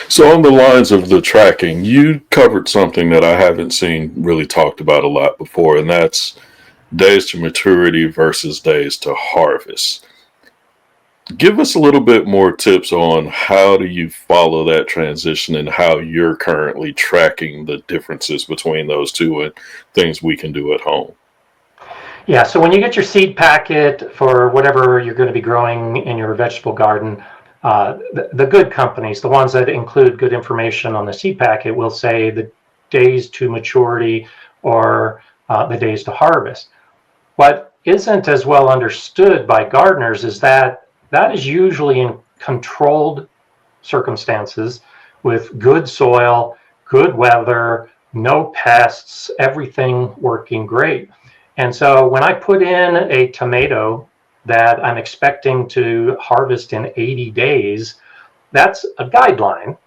So on the lines of the tracking, you covered something that I haven't seen really talked about a lot before, and that's days to maturity versus days to harvest. Give us a little bit more tips on how do you follow that transition and how you're currently tracking the differences between those two and things we can do at home. Yeah, so when you get your seed packet for whatever you're going to be growing in your vegetable garden, the good companies, the ones that include good information on the seed packet, will say the days to maturity or the days to harvest. What isn't as well understood by gardeners is that is usually in controlled circumstances with good soil, good weather, no pests, everything working great. And so when I put in a tomato that I'm expecting to harvest in 80 days, that's a guideline.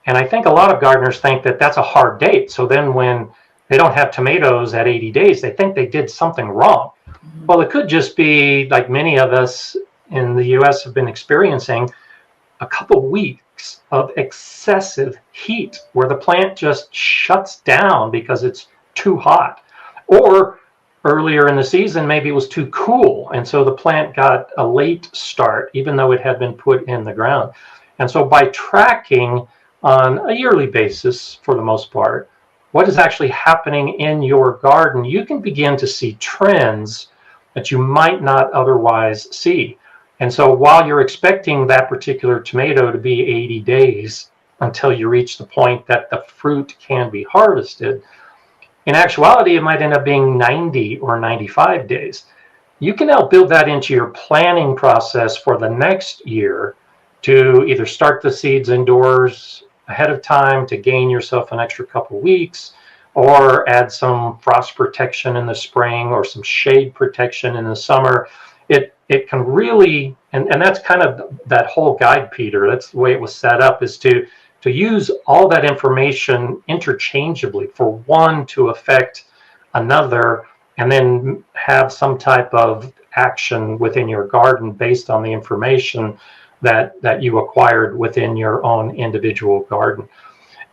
And I think a lot of gardeners think that that's a hard date. So then when they don't have tomatoes at 80 days, they think they did something wrong. Well, it could just be like many of us in the US have been experiencing, a couple weeks of excessive heat where the plant just shuts down because it's too hot. Or earlier in the season, maybe it was too cool. And so the plant got a late start, even though it had been put in the ground. And so by tracking on a yearly basis, for the most part, what is actually happening in your garden, you can begin to see trends that you might not otherwise see. And so while you're expecting that particular tomato to be 80 days until you reach the point that the fruit can be harvested, in actuality, it might end up being 90 or 95 days. You can now build that into your planning process for the next year to either start the seeds indoors ahead of time to gain yourself an extra couple weeks, or add some frost protection in the spring or some shade protection in the summer. It can really, and that's kind of that whole guide, Peter, that's the way it was set up, is to use all that information interchangeably for one to affect another, and then have some type of action within your garden based on the information that you acquired within your own individual garden.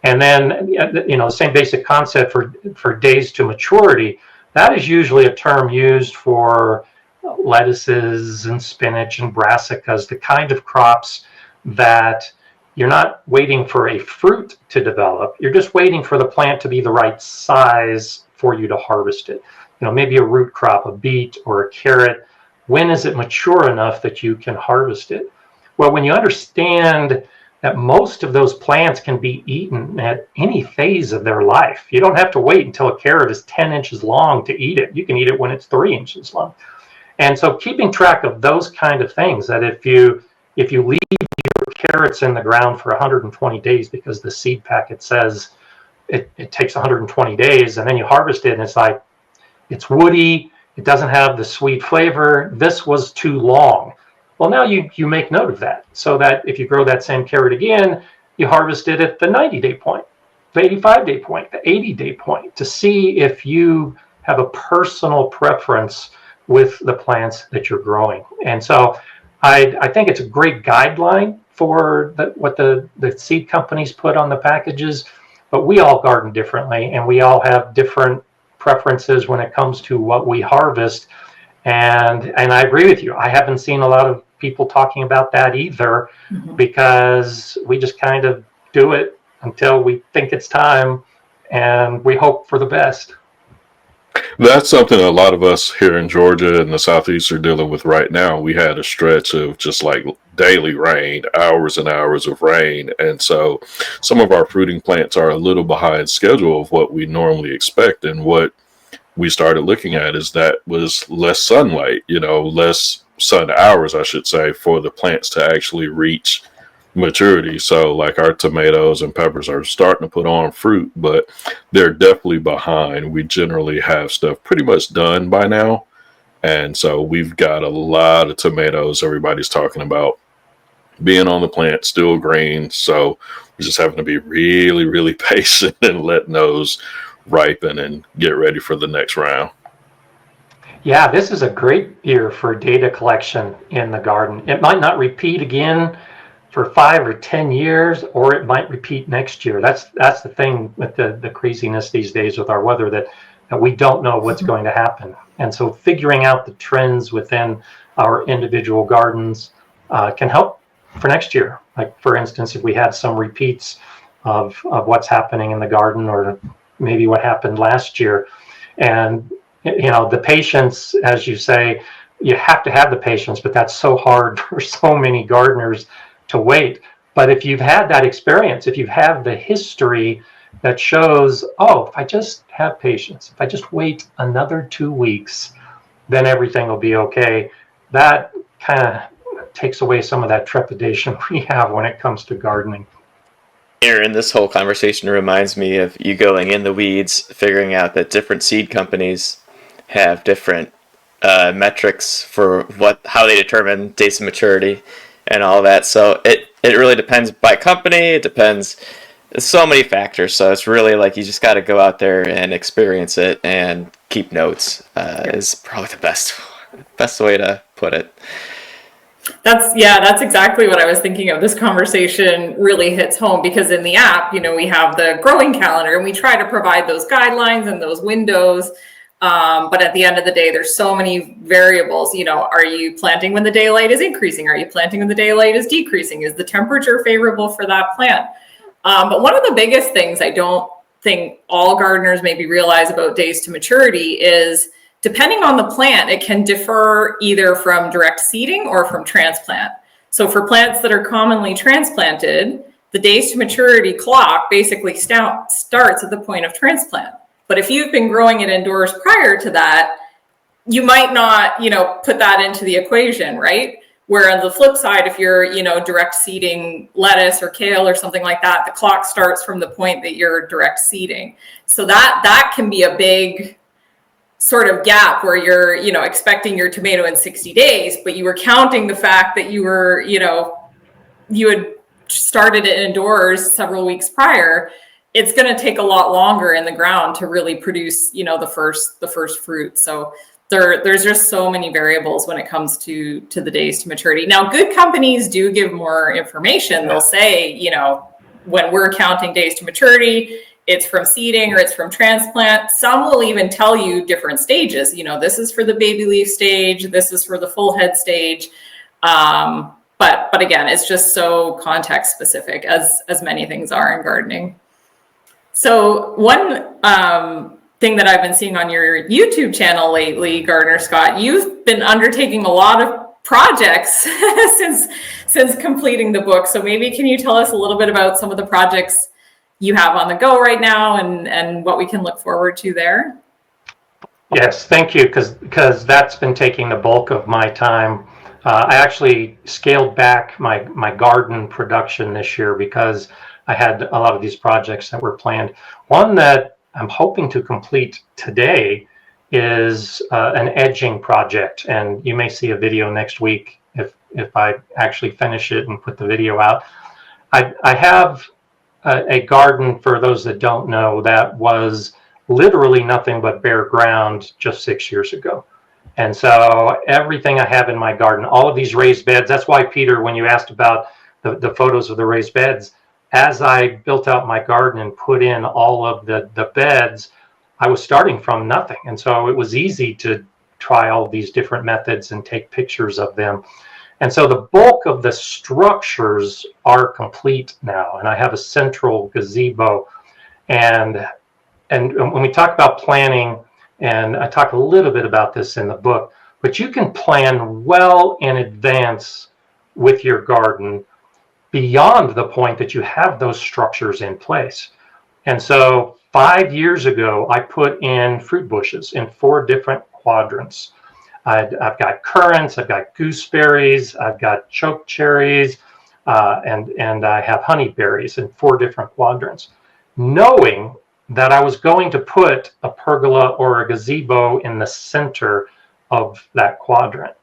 And then, the same basic concept for days to maturity, that is usually a term used for lettuces and spinach and brassicas, the kind of crops that you're not waiting for a fruit to develop. You're just waiting for the plant to be the right size for you to harvest it. Maybe a root crop, a beet or a carrot. When is it mature enough that you can harvest it? Well, when you understand that most of those plants can be eaten at any phase of their life, you don't have to wait until a carrot is 10 inches long to eat it. You can eat it when it's 3 inches long. And so keeping track of those kind of things, that if you leave your carrots in the ground for 120 days because the seed packet says it takes 120 days, and then you harvest it and it's like, it's woody, it doesn't have the sweet flavor, this was too long. Well, now you make note of that, so that if you grow that same carrot again, you harvest it at the 90-day point, the 85-day point, the 80-day point, to see if you have a personal preference with the plants that you're growing. And so I think it's a great guideline for what the seed companies put on the packages, but we all garden differently, and we all have different preferences when it comes to what we harvest. And I agree with you. I haven't seen a lot of people talking about that either, because we just kind of do it until we think it's time, and we hope for the best. That's something a lot of us here in Georgia and the Southeast are dealing with right now. We had a stretch of just like daily rain, hours and hours of rain. And so some of our fruiting plants are a little behind schedule of what we normally expect. And what we started looking at is that was less sunlight, less sun hours, I should say, for the plants to actually reach maturity. So like our tomatoes and peppers are starting to put on fruit, but they're definitely behind. We generally have stuff pretty much done by now. And so we've got a lot of tomatoes everybody's talking about being on the plant, still green. So we're just having to be really, really patient and letting those ripen and get ready for the next round. Yeah, this is a great year for data collection in the garden. It might not repeat again for 5 or 10 years, or it might repeat next year. That's the thing with the craziness these days with our weather, that we don't know what's going to happen. And so figuring out the trends within our individual gardens can help for next year. Like, for instance, if we had some repeats of what's happening in the garden, or maybe what happened last year. And the patience, as you say, you have to have the patience, but that's so hard for so many gardeners to wait. But if you've had that experience, if you have the history that shows, if I just have patience, if I just wait another 2 weeks, then everything will be okay. That kind of takes away some of that trepidation we have when it comes to gardening. Aaron, this whole conversation reminds me of you going in the weeds, figuring out that different seed companies have different metrics for how they determine dates of maturity and all that. So it really depends by company. It depends. There's so many factors. So it's really like you just got to go out there and experience it and keep notes. Is probably the best way to put it. That's exactly what I was thinking of. This conversation really hits home because in the app, we have the growing calendar and we try to provide those guidelines and those windows. But at the end of the day, there's so many variables. Are you planting when the daylight is increasing? Are you planting when the daylight is decreasing? Is the temperature favorable for that plant? But one of the biggest things I don't think all gardeners maybe realize about days to maturity is, depending on the plant, it can differ either from direct seeding or from transplant. So for plants that are commonly transplanted, the days to maturity clock basically starts at the point of transplant. But if you've been growing it indoors prior to that, you might not, put that into the equation, right? Where on the flip side, if you're, direct seeding lettuce or kale or something like that, the clock starts from the point that you're direct seeding. So that can be a big sort of gap where you're, expecting your tomato in 60 days, but you were counting the fact that you were, you had started it indoors several weeks prior. It's going to take a lot longer in the ground to really produce, the first fruit. So there's just so many variables when it comes to the days to maturity. Now, good companies do give more information. They'll say, when we're counting days to maturity, it's from seeding or it's from transplant. Some will even tell you different stages. This is for the baby leaf stage. This is for the full head stage. But again, it's just so context specific, as many things are in gardening. So one thing that I've been seeing on your YouTube channel lately, Gardener Scott, you've been undertaking a lot of projects since completing the book. So maybe can you tell us a little bit about some of the projects you have on the go right now and what we can look forward to there? Yes, thank you, because that's been taking the bulk of my time. I actually scaled back my garden production this year because I had a lot of these projects that were planned. One that I'm hoping to complete today is an edging project, and you may see a video next week if I actually finish it and put the video out. I have a garden, for those that don't know, that was literally nothing but bare ground just 6 years ago. And so everything I have in my garden, all of these raised beds, that's why, Peter, when you asked about the photos of the raised beds, as I built out my garden and put in all of the beds, I was starting from nothing. And so it was easy to try all these different methods and take pictures of them. And so the bulk of the structures are complete now. And I have a central gazebo. And when we talk about planning, and I talk a little bit about this in the book, but you can plan well in advance with your garden beyond the point that you have those structures in place. And so 5 years ago, I put in fruit bushes in 4 different quadrants. I've got currants, I've got gooseberries, I've got choke cherries, and I have honeyberries in 4 different quadrants, knowing that I was going to put a pergola or a gazebo in the center of that quadrant.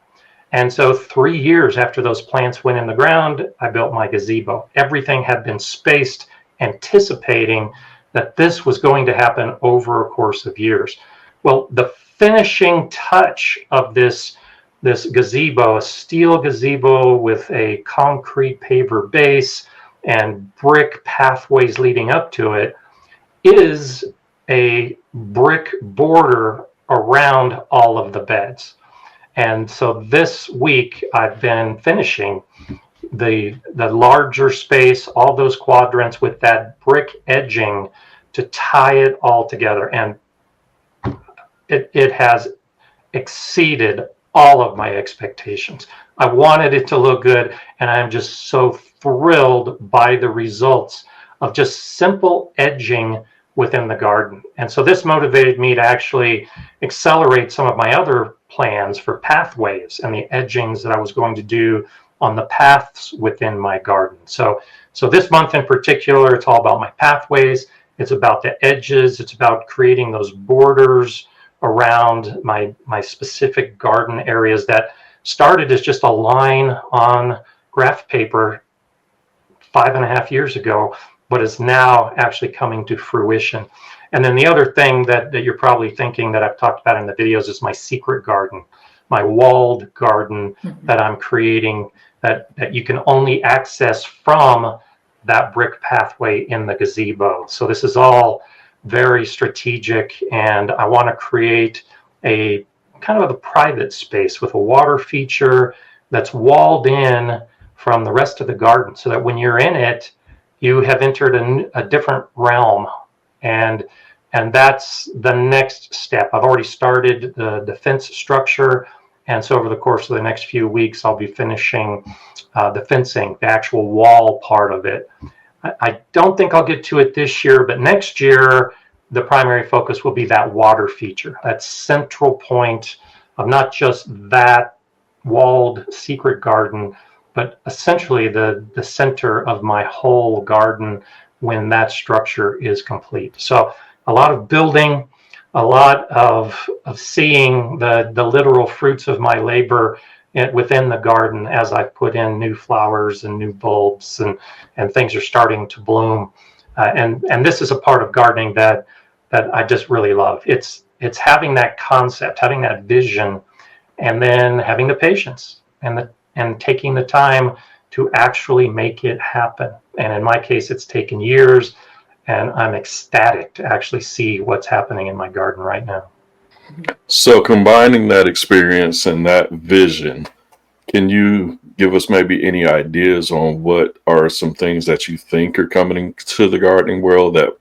And so 3 years after those plants went in the ground, I built my gazebo. Everything had been spaced, anticipating that this was going to happen over a course of years. Well, the finishing touch of this gazebo, a steel gazebo with a concrete paver base and brick pathways leading up to it, is a brick border around all of the beds. And so this week I've been finishing the larger space, all those quadrants with that brick edging to tie it all together. And it has exceeded all of my expectations. I wanted it to look good, and I'm just so thrilled by the results of just simple edging within the garden. And so this motivated me to actually accelerate some of my other plans for pathways and the edgings that I was going to do on the paths within my garden. So this month in particular, it's all about my pathways. It's about the edges. It's about creating those borders around my specific garden areas that started as just a line on graph paper 5.5 years ago, but is now actually coming to fruition. And then the other thing that you're probably thinking that I've talked about in the videos is my secret garden, my walled garden that I'm creating that you can only access from that brick pathway in the gazebo. So this is all very strategic, and I want to create a kind of a private space with a water feature that's walled in from the rest of the garden, so that when you're in it, you have entered a different realm, and that's the next step. I've already started the fence structure, and so over the course of the next few weeks, I'll be finishing the fencing, the actual wall part of it. I don't think I'll get to it this year, but next year, the primary focus will be that water feature, that central point of not just that walled secret garden, but essentially the center of my whole garden when that structure is complete. So a lot of building, a lot of seeing the literal fruits of my labor within the garden as I put in new flowers and new bulbs, and things are starting to bloom. And this is a part of gardening that I just really love. It's having that concept, having that vision, and then having the patience and taking the time to actually make it happen. And in my case, it's taken years, and I'm ecstatic to actually see what's happening in my garden right now. So combining that experience and that vision, can you give us maybe any ideas on what are some things that you think are coming to the gardening world that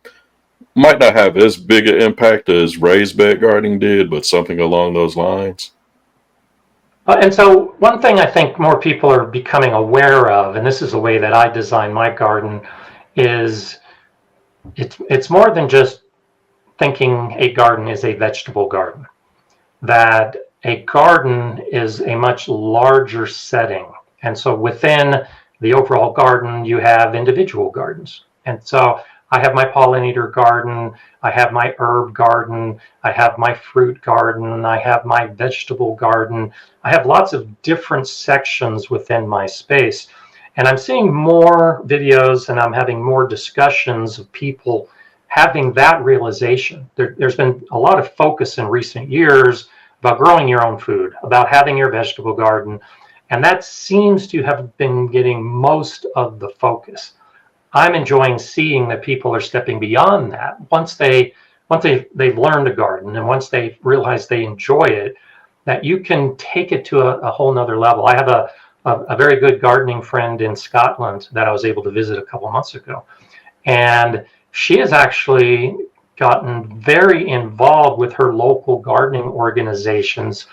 might not have as big an impact as raised bed gardening did, but something along those lines? And so one thing I think more people are becoming aware of, and this is the way that I design my garden, is it's more than just thinking a garden is a vegetable garden. That a garden is a much larger setting. And so within the overall garden, you have individual gardens. And so I have my pollinator garden, I have my herb garden, I have my fruit garden, I have my vegetable garden. I have lots of different sections within my space. And I'm seeing more videos, and I'm having more discussions of people having that realization. There's been a lot of focus in recent years about growing your own food, about having your vegetable garden, and that seems to have been getting most of the focus. I'm enjoying seeing that people are stepping beyond that. Once they've learned to garden, and once they realize they enjoy it, that you can take it to a whole nother level. I have a very good gardening friend in Scotland that I was able to visit a couple of months ago, and she has actually gotten very involved with her local gardening organizations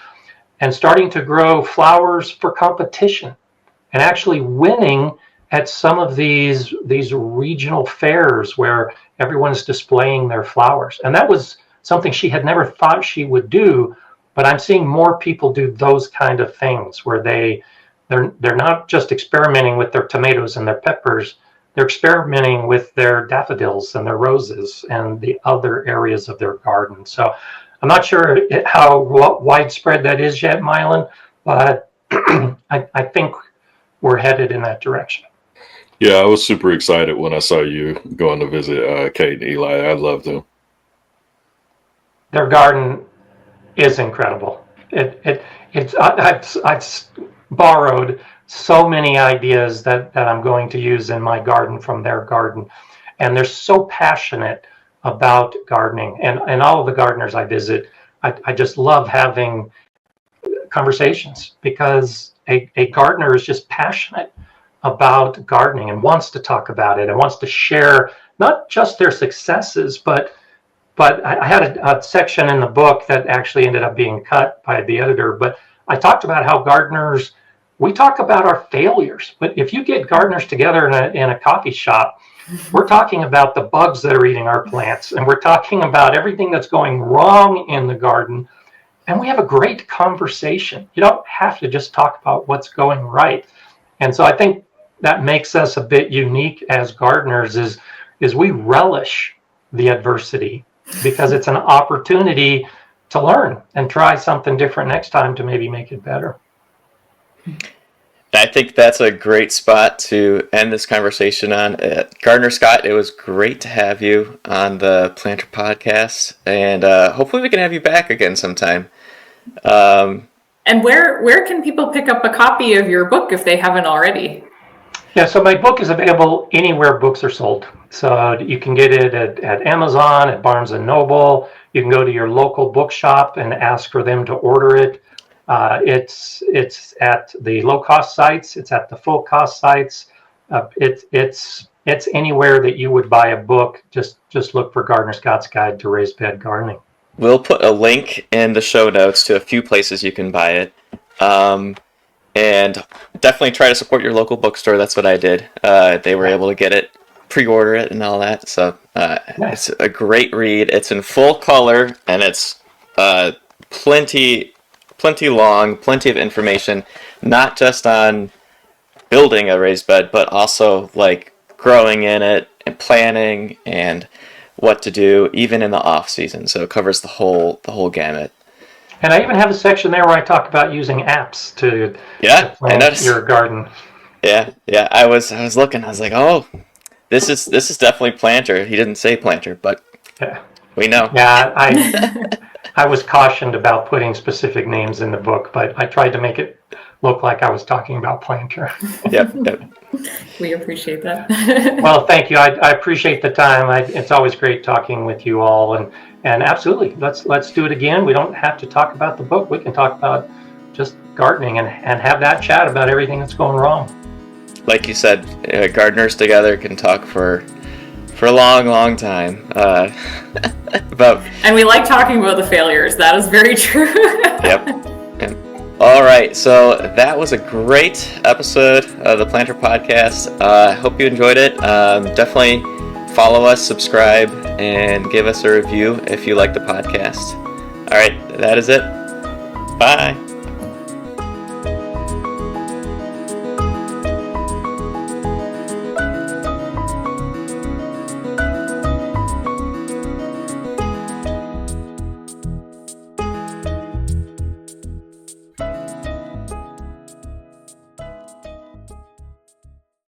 and starting to grow flowers for competition, and actually winning at some of these regional fairs where everyone's displaying their flowers. And that was something she had never thought she would do, but I'm seeing more people do those kind of things where they're not just experimenting with their tomatoes and their peppers, they're experimenting with their daffodils and their roses and the other areas of their garden. So I'm not sure how widespread that is yet, Mylan, but I think we're headed in that direction. Yeah, I was super excited when I saw you going to visit Kate and Eli. I loved them. Their garden is incredible. I've borrowed so many ideas that I'm going to use in my garden from their garden, and they're so passionate about gardening. And all of the gardeners I visit, I just love having conversations, because a gardener is just passionate about gardening and wants to talk about it and wants to share not just their successes, but I had a section in the book that actually ended up being cut by the editor, but I talked about how gardeners, we talk about our failures, but if you get gardeners together in a coffee shop, we're talking about the bugs that are eating our plants, and we're talking about everything that's going wrong in the garden, and we have a great conversation. You don't have to just talk about what's going right. And so I think that makes us a bit unique as gardeners is we relish the adversity, because it's an opportunity to learn and try something different next time to maybe make it better. I think that's a great spot to end this conversation on. Gardner Scott, it was great to have you on the Planter Podcast, and hopefully we can have you back again sometime. And where can people pick up a copy of your book if they haven't already? Yeah, so my book is available anywhere books are sold. So you can get it at Amazon, at Barnes & Noble. You can go to your local bookshop and ask for them to order it. It's at the low-cost sites. It's at the full-cost sites. It's anywhere that you would buy a book. Just look for Gardner Scott's Guide to Raised Bed Gardening. We'll put a link in the show notes to a few places you can buy it. And definitely try to support your local bookstore. That's what I did. They were able to get it, pre-order it, and all that. So Nice. it's a great read. It's in full color, and it's plenty long, plenty of information, not just on building a raised bed, but also like growing in it and planning and what to do, even in the off season. So it covers the whole gamut. And I even have a section there where I talk about using apps to Yeah, I plant noticed. your garden. Yeah. I was looking. I was like, oh, this is definitely Planter. He didn't say Planter, but Yeah. we know. Yeah, I was cautioned about putting specific names in the book, but I tried to make it look like I was talking about Planter. Yep. We appreciate that. Well, thank you. I appreciate the time. It's always great talking with you all, and absolutely, let's do it again. We don't have to talk about the book. We can talk about just gardening and have that chat about everything that's going wrong. Like you said, gardeners together can talk for a long time about. And we like talking about the failures. That is very true. Yep. All right, so that was a great episode of the Planter Podcast. I hope you enjoyed it. Definitely follow us, subscribe, and give us a review if you like the podcast. All right, that is it. Bye.